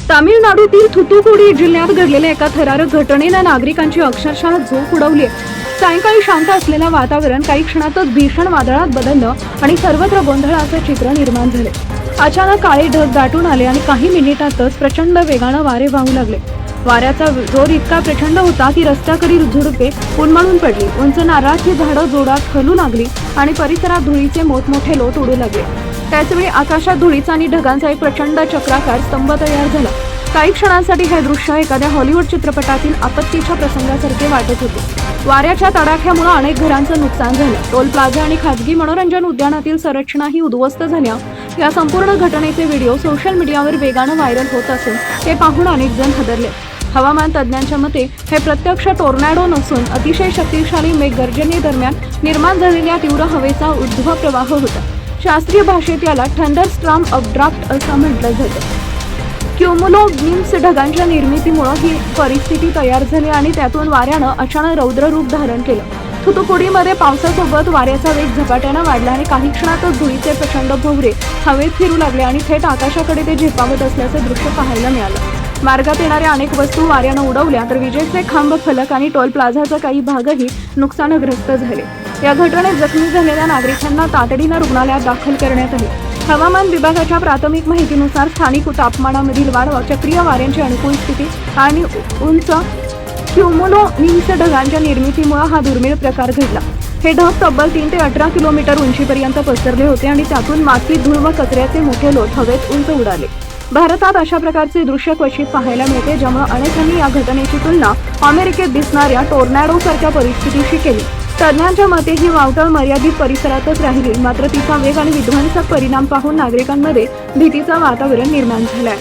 तामिळनाडूतील थुथुकुडी जिल्ह्यात घडलेल्या एका थरारक घटनेनं नागरिकांची अक्षरशः झोप उडवली आहे. सायंकाळी शांत असलेलं वातावरण काही क्षणातच भीषण वादळात बदललं आणि सर्वत्र गोंधळाचं चित्र निर्माण झाले. अचानक काळे ढग दाटून आले आणि काही मिनिटातच प्रचंड वेगानं वारे वाहू लागले. वाऱ्याचा जोर इतका प्रचंड होता की रस्त्याकडील झुडपे उन्मळून पडली, उंच नारळाची झाडं जोरात हलू लागली आणि परिसरात धुळीचे मोठमोठे लोट उडू लागले. त्याचवेळी आकाशात धुळीचा आणि ढगांचा एक प्रचंड चक्राकार स्तंभ तयार झाला. काही क्षणांसाठी हे दृश्य एखाद्या हॉलिवूड चित्रपटातील आपत्तीच्या प्रसंगासारखे वाटत होते. वाऱ्याच्या तडाख्यामुळे अनेक घरांचं नुकसान झालं. टोल प्लाझा आणि खासगी मनोरंजन उद्यानातील संरचनाही उद्ध्वस्त झाल्या. या संपूर्ण घटनेचे व्हिडिओ सोशल मीडियावर वेगानं व्हायरल होत असून ते पाहून अनेक जण हादरले. हवामान तज्ज्ञांच्या मते हे प्रत्यक्ष टोर्नाडो नसून अतिशय शक्तिशाली मेघगर्जनेदरम्यान निर्माण झालेल्या तीव्र हवेचा ऊर्ध्व प्रवाह होता. शास्त्रीय भाषेत याला थंडरस्टॉर्म अपड्राफ्ट असं म्हटलं जातं. क्युमुलोनिम्स ढगांच्या निर्मितीमुळे ही परिस्थिती तयार झाली आणि त्यातून वाऱ्यानं अचानक रौद्र रूप धारण केलं. थुथुकुडीमध्ये पावसासोबत वाऱ्याचा वेग झपाट्यानं वाढला आणि काही क्षणातच धुळीचे प्रचंड भोवरे हवेत फिरू लागले आणि थेट आकाशाकडे ते झेपावत असल्याचं दृश्य पाहायला मिळालं. मार्गात येणाऱ्या अनेक वस्तू वाऱ्यानं उडवल्या तर विजेचे खांब, फलक आणि टोल प्लाझाचा काही भागही नुकसानग्रस्त झाले. या घटनेत जखमी झालेल्या नागरिकांना तातडीनं रुग्णालयात दाखल करण्यात आले. हवामान विभागाच्या प्राथमिक माहितीनुसार स्थानिक तापमानामधील वाढ, चक्रीय वाऱ्यांची अनुकूल स्थिती आणि उंच क्युमुलोनिम्स ढगांच्या निर्मितीमुळे हा दुर्मिळ प्रकार घडला. हे ढग तब्बल 3 ते 18 किलोमीटर उंचीपर्यंत पसरले होते आणि त्यातून माती, धूळ व कचऱ्याचे मोठे लोट हवेत उंच उडाले. भारतात अशा प्रकारचे दृश्य क्वचित पाहायला मिळते, ज्यामुळे अनेकांनी या घटनेची तुलना अमेरिकेत दिसणाऱ्या टोर्नाडो सारख्या परिस्थितीशी केली. तज्ज्ञांच्या मते ही वावटळ मर्यादित परिसरातच राहिली, मात्र तिचा वेग आणि विध्वंसक परिणाम पाहून नागरिकांमध्ये भीतीचं वातावरण निर्माण झालंय.